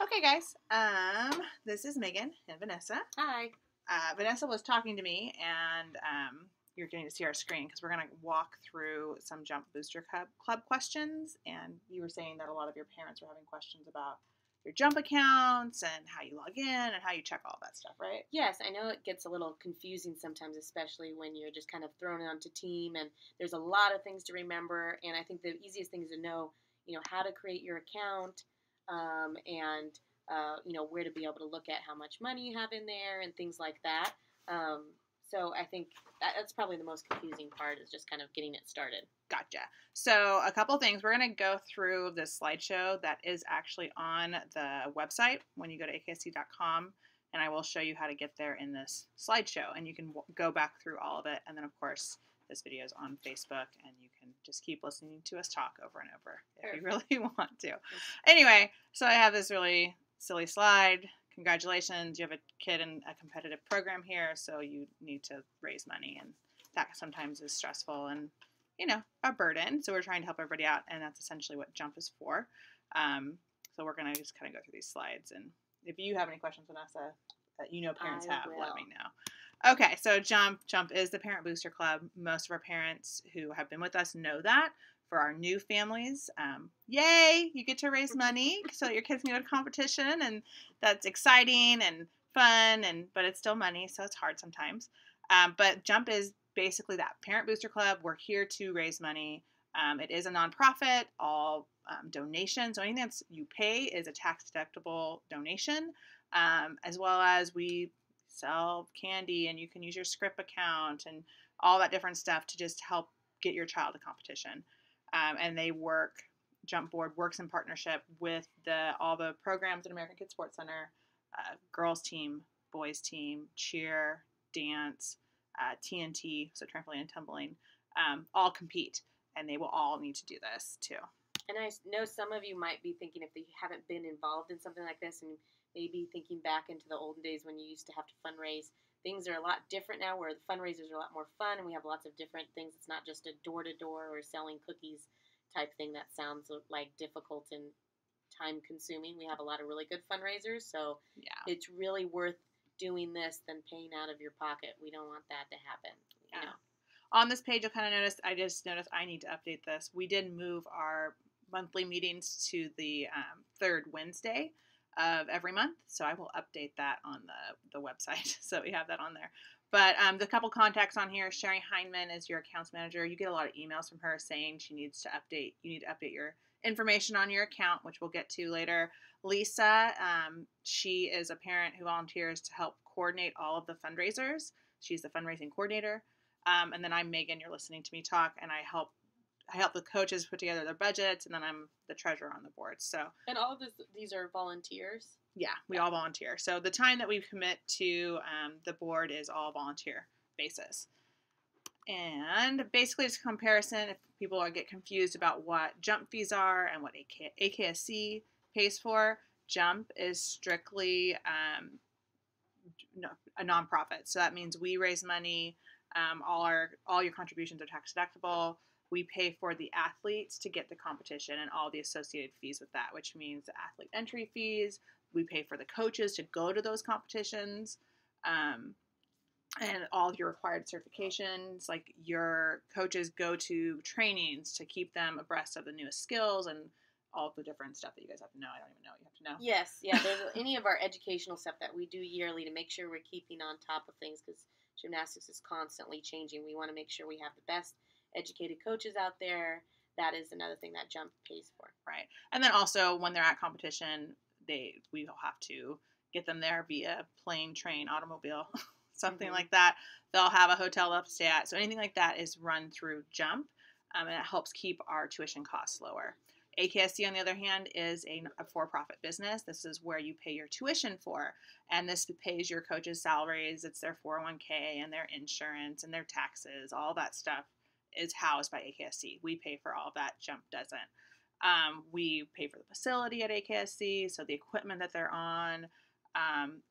Okay, guys. This is Megan and Vanessa. Hi. Vanessa was talking to me, and you're getting to see our screen because we're going to walk through some Jump Booster Club questions. And you were saying that a lot of your parents were having questions about your Jump accounts and how you log in and how you check all that stuff, right? Yes, I know it gets a little confusing sometimes, especially when you're just kind of thrown onto team and there's a lot of things to remember. And I think the easiest thing is to know, how to create your account and, where to be able to look at how much money you have in there and things like that. So I think that's probably the most confusing part is just kind of getting it started. Gotcha. So a couple things. We're going to go through this slideshow that is actually on the website when you go to aksc.com, and I will show you how to get there in this slideshow, and you can go back through all of it. And then, of course, this video is on Facebook, and you can just keep listening to us talk over and over if you really want to. Anyway, so I have this really silly slide. Congratulations, you have a kid in a competitive program here, so you need to raise money, and that sometimes is stressful and a burden. So we're trying to help everybody out, and that's essentially what Jump is for. So we're going to just kind of go through these slides, and if you have any questions, Vanessa, that parents have, let me know. Okay, so Jump is the Parent Booster Club. Most of our parents who have been with us know that. For our new families, yay, you get to raise money so that your kids can go to competition, and that's exciting and fun, but it's still money, so it's hard sometimes. But Jump is basically that Parent Booster Club. We're here to raise money. It is a nonprofit. All donations, so anything that you pay is a tax-deductible donation, as well as we sell candy, and you can use your scrip account and all that different stuff to just help get your child to competition. And Jump Board works in partnership with all the programs at American Kids Sports Center, girls team, boys team, cheer, dance, TNT, so trampoline and tumbling, all compete, and they will all need to do this too. And I know some of you might be thinking, if you haven't been involved in something like this, and maybe thinking back into the olden days when you used to have to fundraise, things are a lot different now where the fundraisers are a lot more fun, and we have lots of different things. It's not just a door-to-door or selling cookies type thing that sounds like difficult and time-consuming. We have a lot of really good fundraisers, so It's really worth doing this than paying out of your pocket. We don't want that to happen. On this page, you'll kind of notice, I just noticed I need to update this. We did move our monthly meetings to the third Wednesday of every month, so I will update that on the website so we have that on there. But the couple contacts on here, Sherry Heinman is your accounts manager. You get a lot of emails from her saying you need to update your information on your account, which we'll get to later. Lisa, she is a parent who volunteers to help coordinate all of the fundraisers. She's the fundraising coordinator. And then I'm Megan, you're listening to me talk, and I help the coaches put together their budgets, and then I'm the treasurer on the board. So, and all of these are volunteers? Yeah, we all volunteer. So the time that we commit to the board is all volunteer basis. And basically, just a comparison, if people get confused about what Jump fees are and what AKSC pays for, Jump is strictly a nonprofit. So that means we raise money. All your contributions are tax deductible. We pay for the athletes to get the competition and all the associated fees with that, which means the athlete entry fees. We pay for the coaches to go to those competitions, and all of your required certifications. Like, your coaches go to trainings to keep them abreast of the newest skills and all of the different stuff that you guys have to know. I don't even know what you have to know. Yes, yeah. There's any of our educational stuff that we do yearly to make sure we're keeping on top of things, because gymnastics is constantly changing. We want to make sure we have the best educated coaches out there. That is another thing that Jump pays for. Right. And then also, when they're at competition, we will have to get them there via plane, train, automobile, something like that. They'll have a hotel they'll have to stay at. So anything like that is run through Jump, and it helps keep our tuition costs lower. AKSC, on the other hand, is a for-profit business. This is where you pay your tuition for, and this pays your coaches' salaries. It's their 401k and their insurance and their taxes. All that stuff is housed by AKSC. We pay for all of that. Jump doesn't. We pay for the facility at AKSC, so the equipment that they're on,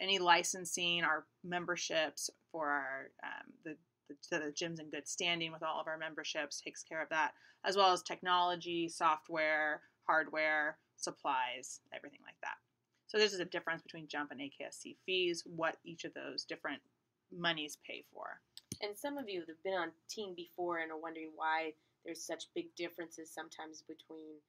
any licensing, our memberships for our the gym's in good standing with all of our memberships, takes care of that, as well as technology, software, hardware, supplies, everything like that. So this is a difference between jump and AKSC fees, what each of those different monies pay for. And some of you have been on team before and are wondering why there's such big differences sometimes between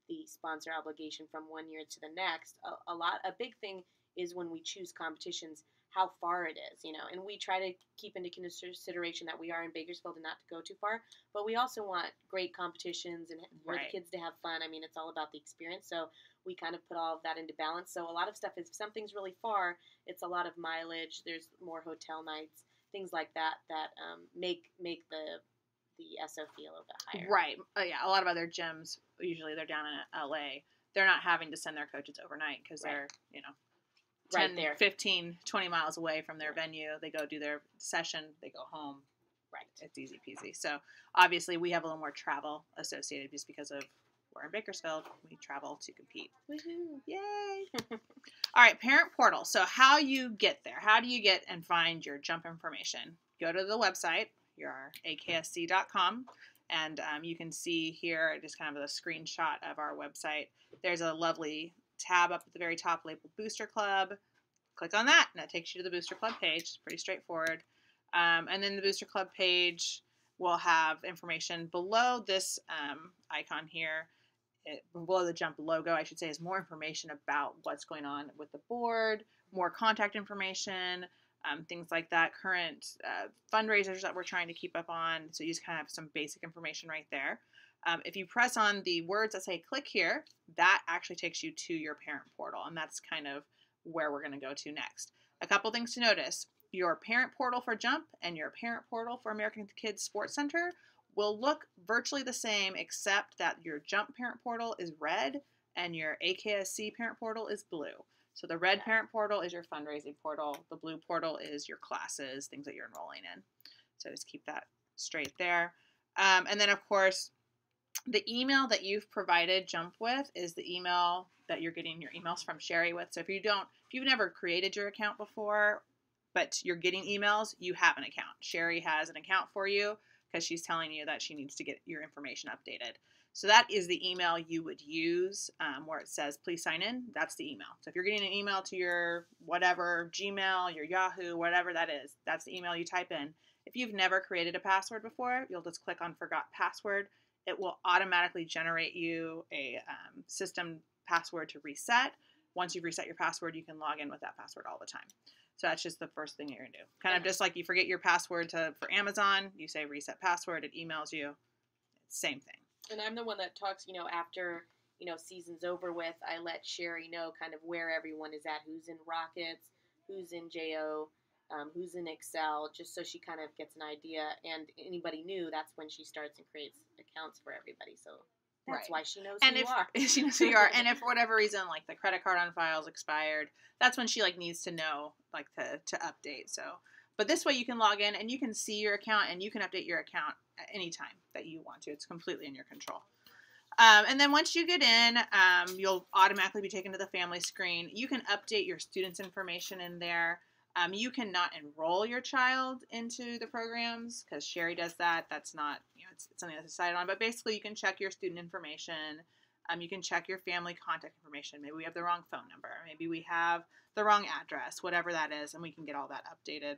the sponsor obligation from one year to the next. A big thing is when we choose competitions, how far it is, and we try to keep into consideration that we are in Bakersfield and not to go too far, but we also want great competitions and for the kids to have fun. I mean, it's all about the experience, so we kind of put all of that into balance. So a lot of stuff, if something's really far, it's a lot of mileage, there's more hotel nights, things like that make the SO fee a little bit higher. Right. Yeah, a lot of other gyms, usually they're down in LA, they're not having to send their coaches overnight because they're, 10, right there. 15, 20 miles away from their venue. They go do their session, they go home. Right. It's easy peasy. So obviously we have a little more travel associated just because of we're in Bakersfield. We travel to compete. Woohoo. Yay. All right, parent portal. So how you get there. How do you get and find your jump information? Go to the website, your aksc.com, and you can see here just kind of a screenshot of our website. There's a lovely tab up at the very top labeled Booster Club. Click on that, and that takes you to the Booster Club page. It's pretty straightforward. And then the Booster Club page will have information below this icon here. Below the jump logo, I should say, is more information about what's going on with the board, more contact information, things like that, current fundraisers that we're trying to keep up on. So you just kind of have some basic information right there. If you press on the words that say click here, that actually takes you to your parent portal, and that's kind of where we're going to go to next. A couple things to notice. Your parent portal for Jump and your parent portal for American Kids Sports Center will look virtually the same, except that your Jump parent portal is red and your AKSC parent portal is blue. So the red parent portal is your fundraising portal. The blue portal is your classes, things that you're enrolling in. So just keep that straight there. And then, of course, the email that you've provided Jump with is the email that you're getting your emails from Sherry with. So if you've never created your account before, but you're getting emails, you have an account. Sherry has an account for you because she's telling you that she needs to get your information updated. So that is the email you would use where it says, please sign in. That's the email. So if you're getting an email to your whatever, Gmail, your Yahoo, whatever that is, that's the email you type in. If you've never created a password before, you'll just click on Forgot Password. It will automatically generate you a system password to reset. Once you've reset your password, you can log in with that password all the time. So that's just the first thing you're going to do. Kind of just like you forget your password for Amazon, you say reset password, it emails you. Same thing. And I'm the one that talks, after, season's over with, I let Sherry know kind of where everyone is at, who's in Rockets, who's in JO, who's in Excel, just so she kind of gets an idea. And anybody new, that's when she starts and creates accounts for everybody. So that's why she knows who you are. She knows who you are. And if for whatever reason, like the credit card on file is expired, that's when she needs to know, to update. So, but this way you can log in and you can see your account and you can update your account at any time that you want to. It's completely in your control. And then once you get in, you'll automatically be taken to the family screen. You can update your students' information in there. You cannot enroll your child into the programs because Sherry does that. That's not, it's something that's decided on. But basically, you can check your student information. You can check your family contact information. Maybe we have the wrong phone number. Maybe we have the wrong address, whatever that is, and we can get all that updated.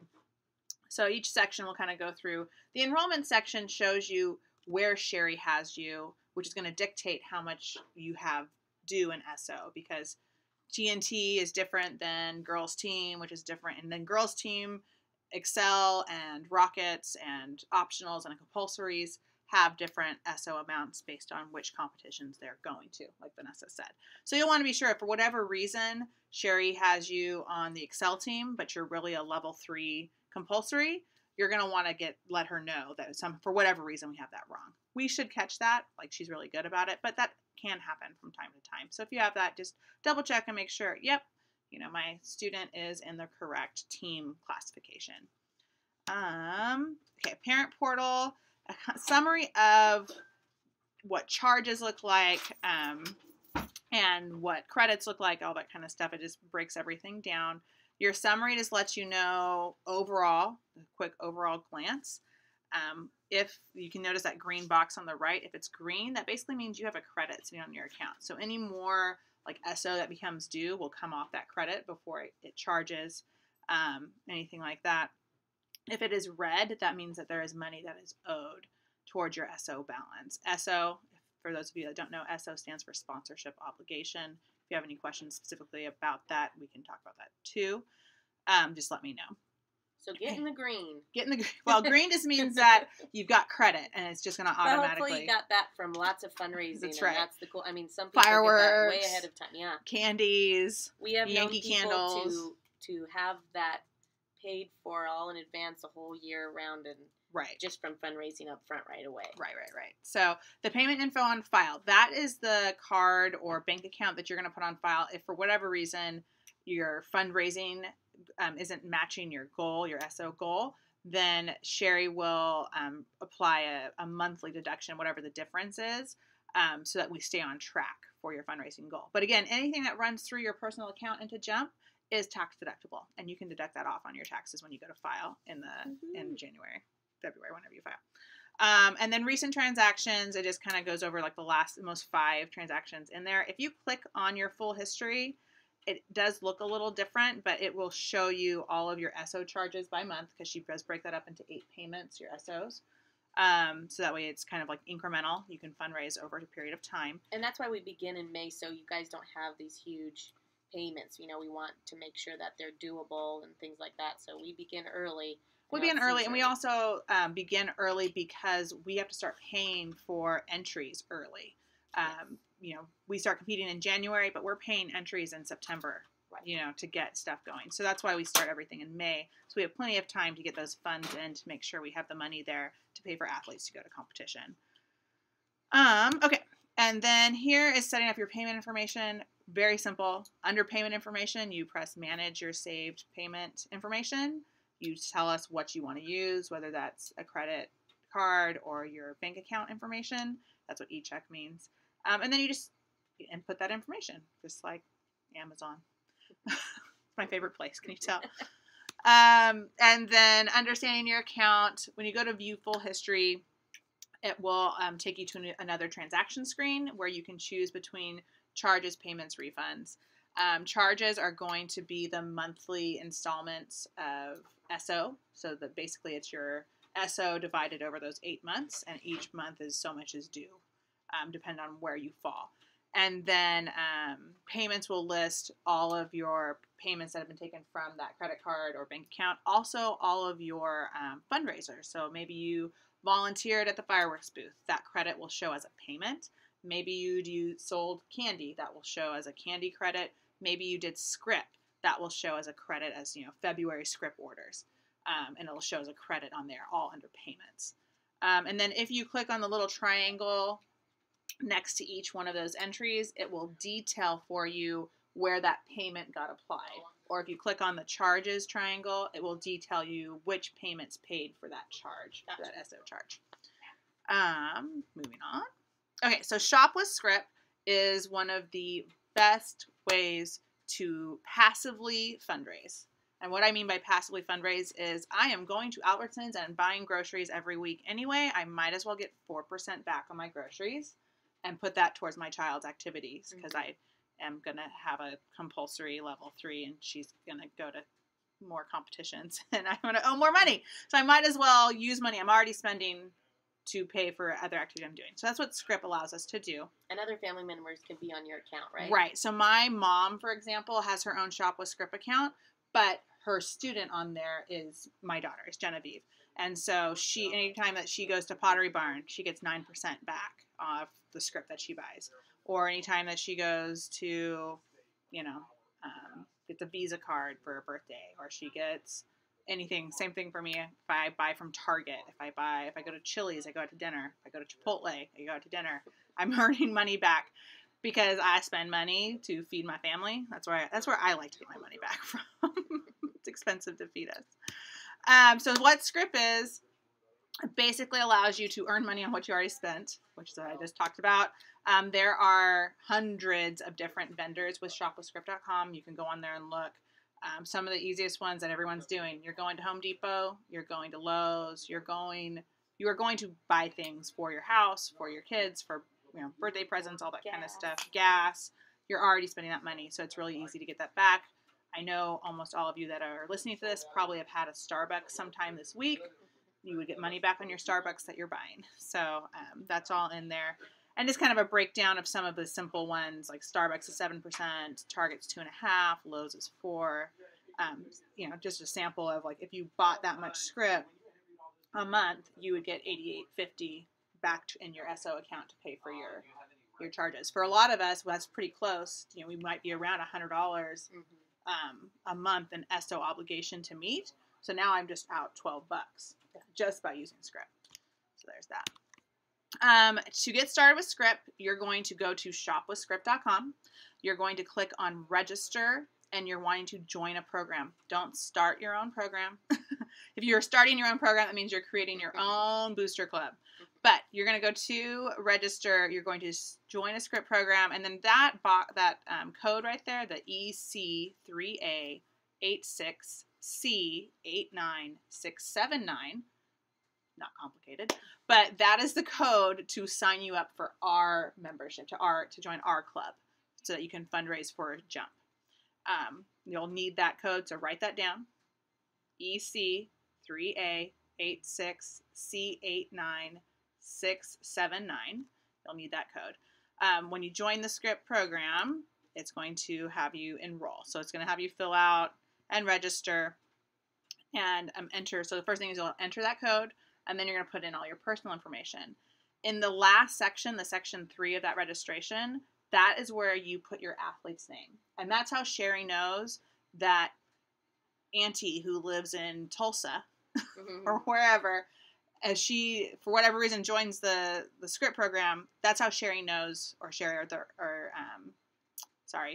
So each section will kind of go through. The enrollment section shows you where Sherry has you, which is going to dictate how much you have due in SO, because TNT is different than girls team, which is different. And then girls team, Excel and Rockets and optionals and compulsories have different SO amounts based on which competitions they're going to, like Vanessa said. So you'll want to be sure if for whatever reason Sherry has you on the Excel team, but you're really a level 3 compulsory, you're going to want to let her know that for whatever reason we have that wrong. We should catch that, she's really good about it, but that can happen from time to time. So if you have that, just double check and make sure, yep, my student is in the correct team classification. Okay, parent portal, a summary of what charges look like and what credits look like, all that kind of stuff. It just breaks everything down. Your summary just lets you know overall, a quick overall glance. If you can notice that green box on the right, if it's green, that basically means you have a credit sitting on your account. So any more like SO that becomes due will come off that credit before it charges, anything like that. If it is red, that means that there is money that is owed towards your SO balance. SO, for those of you that don't know, SO stands for sponsorship obligation. If you have any questions specifically about that, we can talk about that too. Just let me know. So get in the green. Well, green just means that you've got credit, and it's just going to automatically. Hopefully you got that from lots of fundraising. That's right. And that's the cool. I mean, some people Fireworks, get that way ahead of time. Yeah. Candies. We have Yankee known people candles. to have that paid for all in advance the whole year round, and right, just from fundraising up front right away. Right. So the payment info on file, that is the card or bank account that you're going to put on file if for whatever reason your fundraising isn't matching your goal, your SO goal. Then Sherry will apply a monthly deduction, whatever the difference is, so that we stay on track for your fundraising goal. But again, anything that runs through your personal account into Jump is tax deductible, and you can deduct that off on your taxes when you go to file in January, February, whenever you file. And then recent transactions, it just kind of goes over like the most 5 transactions in there. If you click on your full history, it does look a little different, but it will show you all of your SO charges by month, because she does break that up into 8 payments, your SOs. So that way it's kind of like incremental. You can fundraise over a period of time. And that's why we begin in May, so you guys don't have these huge payments. You know, we want to make sure that they're doable and things like that. So we begin early. We begin early, and we also begin early because we have to start paying for entries early. You know, we start competing in January, but we're paying entries in September, you know, to get stuff going. So that's why we start everything in May. So we have plenty of time to get those funds in to make sure we have the money there to pay for athletes to go to competition. Okay. And then here is setting up your payment information. Very simple. Under payment information, you press manage your saved payment information. You tell us what you want to use, whether that's a credit card or your bank account information. That's what e-check means. And then you just input that information, just like Amazon. It's my favorite place, can you tell? And then understanding your account, when you go to view full history, it will take you to another transaction screen where you can choose between charges, payments, refunds. Charges are going to be the monthly installments of SO. So that basically it's your SO divided over those 8 months, and each month is so much is due, depending on where you fall. And then payments will list all of your payments that have been taken from that credit card or bank account. Also, all of your fundraisers. So maybe you volunteered at the fireworks booth. That credit will show as a payment. Maybe you sold candy. That will show as a candy credit. Maybe you did scrip. That will show as a credit as, you know, February scrip orders. And it'll show as a credit on there, all under payments. And then if you click on the little triangle next to each one of those entries, it will detail for you where that payment got applied. Or if you click on the charges triangle, it will detail you which payments paid for that charge, for that SO charge. Moving on. Okay, so Shop with Scrip is one of the best ways to passively fundraise. And what I mean by passively fundraise is I am going to Albertsons and buying groceries every week anyway. I might as well get 4% back on my groceries and put that towards my child's activities, because I am going to have a compulsory level 3 and she's going to go to more competitions and I'm going to owe more money. So I might as well use money I'm already spending to pay for other activity I'm doing. So that's what Scrip allows us to do. And other family members can be on your account, right? Right. So my mom, for example, has her own Shop with Scrip account, but her student on there is my daughter, is Genevieve. And so anytime that she goes to Pottery Barn, she gets 9% back off the script that she buys. Or anytime that she goes to, gets a Visa card for a birthday, or she gets anything. Same thing for me if I buy from Target. If I go to Chili's, I go out to dinner. If I go to Chipotle, I go out to dinner. I'm earning money back because I spend money to feed my family. That's where I like to get my money back from. It's expensive to feed us. So what Scrip is, it basically allows you to earn money on what you already spent, which is what I just talked about. There are hundreds of different vendors with shopwithscrip.com. You can go on there and look. Some of the easiest ones that everyone's doing. You're going to Home Depot. You're going to Lowe's. You are going to buy things for your house, for your kids, for birthday presents, all that kind of stuff. Gas. you're already spending that money. So it's really easy to get that back. I know almost all of you that are listening to this probably have had a Starbucks sometime this week. You would get money back on your Starbucks that you're buying. So that's all in there. And just kind of a breakdown of some of the simple ones, like Starbucks is 7%, Target's 2.5%, Lowe's is 4%. Just a sample of like if you bought that much scrip a month, you would get $88.50 back in your SO account to pay for your charges. For a lot of us, well, that's pretty close. We might be around $100 a month in SO obligation to meet. So now I'm just out $12 just by using scrip. So there's that. To get started with scrip, you're going to go to shopwithscrip.com. You're going to click on register, and you're wanting to join a program. Don't start your own program. If you're starting your own program, that means you're creating your own booster club. But you're going to go to register. You're going to join a scrip program, and then that code right there, the EC3A86C89679, not complicated, but that is the code to sign you up for our membership, to join our club, so that you can fundraise for a jump. You'll need that code, so write that down. EC3A86C89679. You'll need that code. When you join the scrip program, it's going to have you enroll. So it's going to have you fill out and register and enter. So the first thing is you'll enter that code, and then you're going to put in all your personal information. In the last section, the section 3 of that registration, that is where you put your athlete's name. And that's how Sherry knows that Auntie who lives in Tulsa or wherever, as she, for whatever reason, joins the scrip program, that's how Sherry knows, or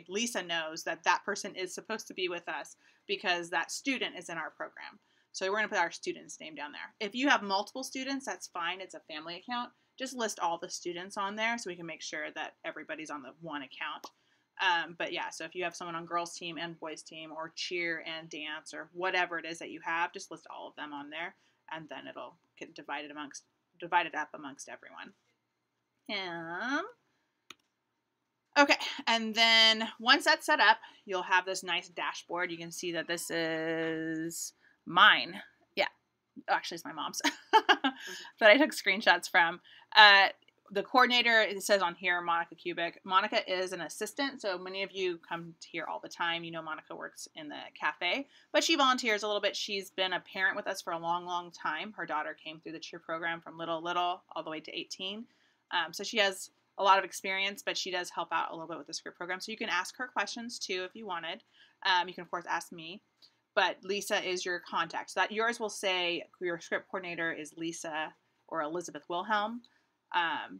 Lisa knows that that person is supposed to be with us because that student is in our program. So we're going to put our student's name down there. If you have multiple students, that's fine. It's a family account. Just list all the students on there so we can make sure that everybody's on the one account. But yeah, so if you have someone on girls team and boys team, or cheer and dance, or whatever it is that you have, just list all of them on there, and then it'll get divided up amongst everyone. Okay, and then once that's set up, you'll have this nice dashboard. You can see that this is mine. Yeah, actually it's my mom's that I took screenshots from. The coordinator, it says on here, Monica Kubik. Monica is an assistant, so many of you come here all the time. Monica works in the cafe, but she volunteers a little bit. She's been a parent with us for a long, long time. Her daughter came through the cheer program from little all the way to 18. So she has a lot of experience, but she does help out a little bit with the scrip program. So you can ask her questions too if you wanted. You can, of course, ask me. But Lisa is your contact. So that yours will say your scrip coordinator is Lisa or Elizabeth Wilhelm,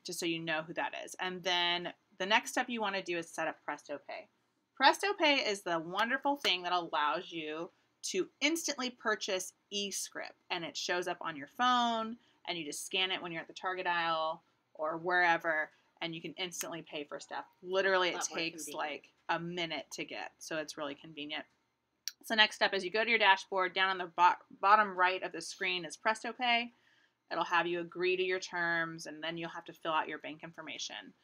just so you know who that is. And then the next step you want to do is set up Presto Pay. Presto Pay is the wonderful thing that allows you to instantly purchase eScrip, and it shows up on your phone, and you just scan it when you're at the Target aisle or wherever, and you can instantly pay for stuff. Literally, it takes like a minute to get, so it's really convenient. So next step is you go to your dashboard. Down on the bottom right of the screen is Presto Pay. It'll have you agree to your terms, and then you'll have to fill out your bank information.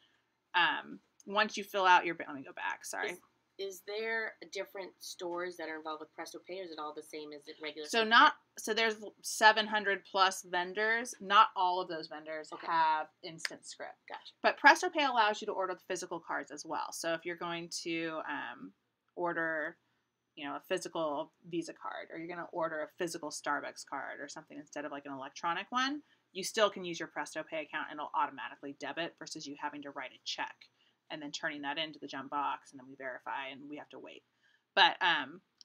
Once you fill out your, let me go back, sorry. Is there different stores that are involved with Presto Pay, or is it all the same as it regular? So there's 700 plus vendors. Not all of those vendors have instant scrip. Gotcha. But Presto Pay allows you to order the physical cards as well. So if you're going to order, a physical Visa card, or you're going to order a physical Starbucks card or something instead of like an electronic one, you still can use your Presto Pay account and it'll automatically debit versus you having to write a check and then turning that into the jump box, and then we verify and we have to wait. But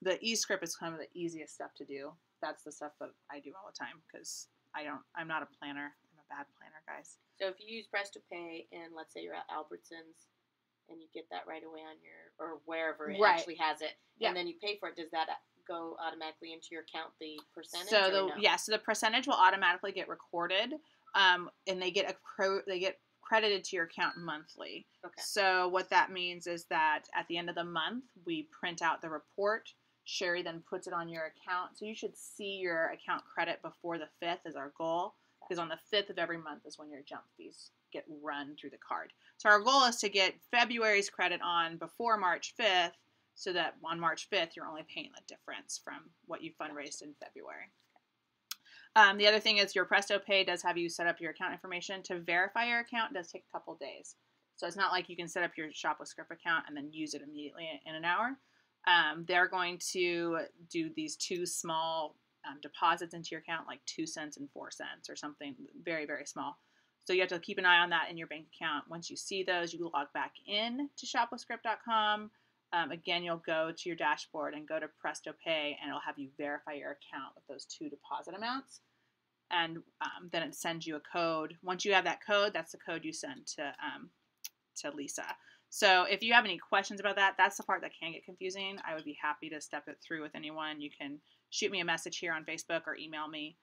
the eScrip is kind of the easiest stuff to do. That's the stuff that I do all the time because I'm not a planner. I'm a bad planner, guys. So if you use Presto Pay and let's say you're at Albertsons and you get that right away on your, or wherever it actually has it, and then you pay for it, does that go automatically into your account, the percentage? So so the percentage will automatically get recorded, and they get credited to your account monthly. Okay. So what that means is that at the end of the month, we print out the report. Sherry then puts it on your account. So you should see your account credit before the 5th is our goal, because on the 5th of every month is when your jump fees get run through the card. So our goal is to get February's credit on before March 5th, so that on March 5th you're only paying the difference from what you fundraised in February. The other thing is your Presto Pay does have you set up your account information. To verify your account does take a couple days. So it's not like you can set up your Shop with Scrip account and then use it immediately in an hour. They're going to do these two small deposits into your account, like 2 cents and 4 cents or something very, very small. So you have to keep an eye on that in your bank account. Once you see those, you log back in to shopwithscrip.com. Again, you'll go to your dashboard and go to Presto Pay, and it'll have you verify your account with those 2 deposit amounts. And then it sends you a code. Once you have that code, that's the code you send to Lisa. So if you have any questions about that, that's the part that can get confusing. I would be happy to step it through with anyone. You can shoot me a message here on Facebook or email me.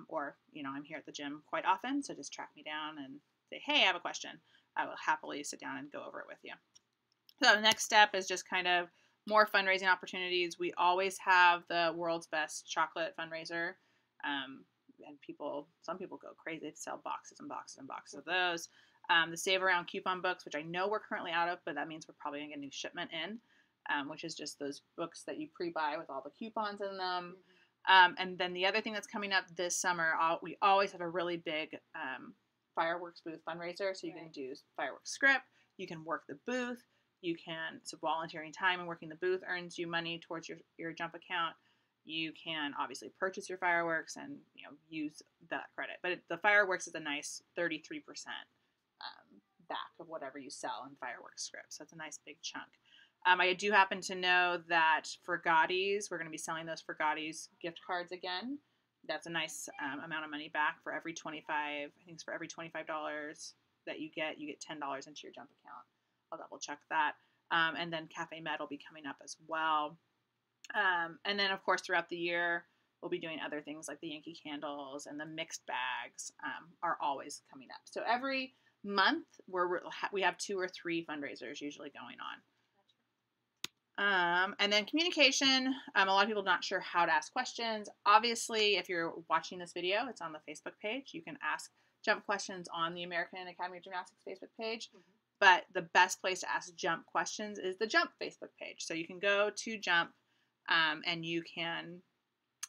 Or, I'm here at the gym quite often, so just track me down and say, hey, I have a question. I will happily sit down and go over it with you. So the next step is just kind of more fundraising opportunities. We always have the world's best chocolate fundraiser. And some people go crazy to sell boxes and boxes and boxes of those. The Save Around coupon books, which I know we're currently out of, but that means we're probably going to get a new shipment in, which is just those books that you pre-buy with all the coupons in them. And then the other thing that's coming up this summer, we always have a really big fireworks booth fundraiser. So you can do fireworks scrip, you can work the booth, so volunteering time and working the booth earns you money towards your Jump account. You can obviously purchase your fireworks and use that credit. But the fireworks is a nice 33% back of whatever you sell in fireworks scrip. So it's a nice big chunk. I do happen to know that for Gotti's, we're going to be selling those for Gotti's gift cards again. That's a nice amount of money back for every $25. I think it's for every $25 that you get $10 into your Jump account. I'll double check that. And then Cafe Med will be coming up as well. And then, of course, throughout the year, we'll be doing other things like the Yankee candles and the mixed bags are always coming up. So every month we have 2 or 3 fundraisers usually going on. And then communication, a lot of people are not sure how to ask questions. Obviously, if you're watching this video, it's on the Facebook page. You can ask Jump questions on the American Academy of Gymnastics Facebook page. Mm-hmm. But the best place to ask Jump questions is the Jump Facebook page. So you can go to Jump and you can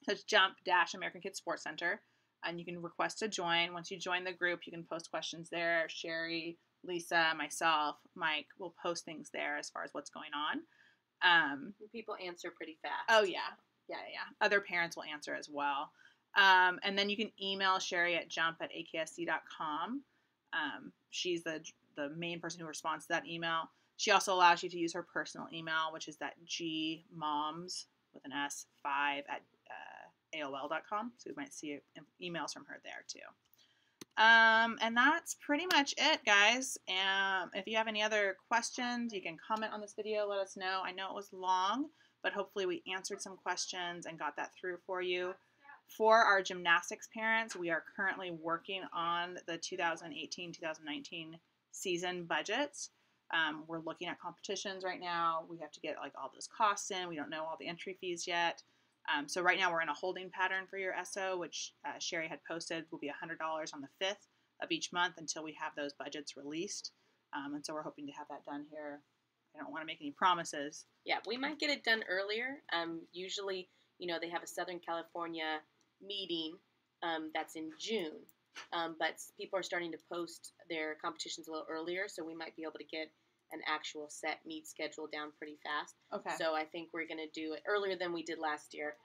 search Jump-American Kids Sports Center, and you can request to join. Once you join the group, you can post questions there. Sherry, Lisa, myself, Mike will post things there as far as what's going on. People answer pretty fast. Oh, yeah. Yeah. Other parents will answer as well. And then you can email Sherry at jump@aksc.com. She's the main person who responds to that email. She also allows you to use her personal email, which is that gmoms with an S 5 at AOL.com. So you might see emails from her there too. And that's pretty much it, guys. If you have any other questions, you can comment on this video. Let us know. I know it was long, but hopefully we answered some questions and got that through for you. For our gymnastics parents, we are currently working on the 2018-2019 season budgets. We're looking at competitions right now. We have to get all those costs in. We don't know all the entry fees yet. So right now we're in a holding pattern for your SO, which Sherry had posted will be $100 on the 5th of each month until we have those budgets released. And so we're hoping to have that done here. I don't want to make any promises. Yeah, we might get it done earlier. Usually, they have a Southern California meeting that's in June. But people are starting to post their competitions a little earlier, so we might be able to get an actual set meet schedule down pretty fast. Okay. So I think we're going to do it earlier than we did last year,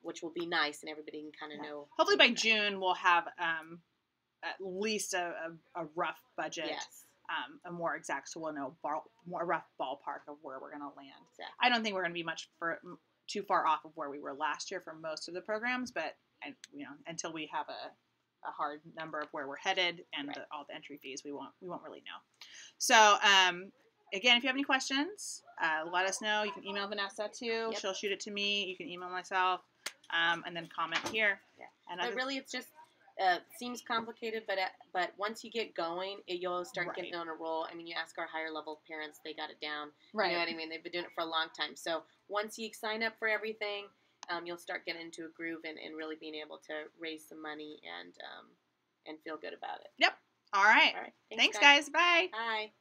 which will be nice, and everybody can kind of know. Hopefully by June we'll have at least a rough budget. Yes. A more exact, so we'll know more rough ballpark of where we're going to land. Exactly. I don't think we're going to be too far off of where we were last year for most of the programs, but until we have a hard number of where we're headed and right. all the entry fees, we won't really know. So again, if you have any questions, let us know. You can email Vanessa too. Yep. She'll shoot it to me. You can email myself, and then comment here. Yeah. And but really, it's just seems complicated, but once you get going, you'll start right. getting on a roll. I mean, you ask our higher level parents; they got it down. Right. You know what I mean? They've been doing it for a long time. So once you sign up for everything, you'll start getting into a groove and really being able to raise some money and feel good about it. Yep. All right. All right. Thanks, guys. Bye. Bye.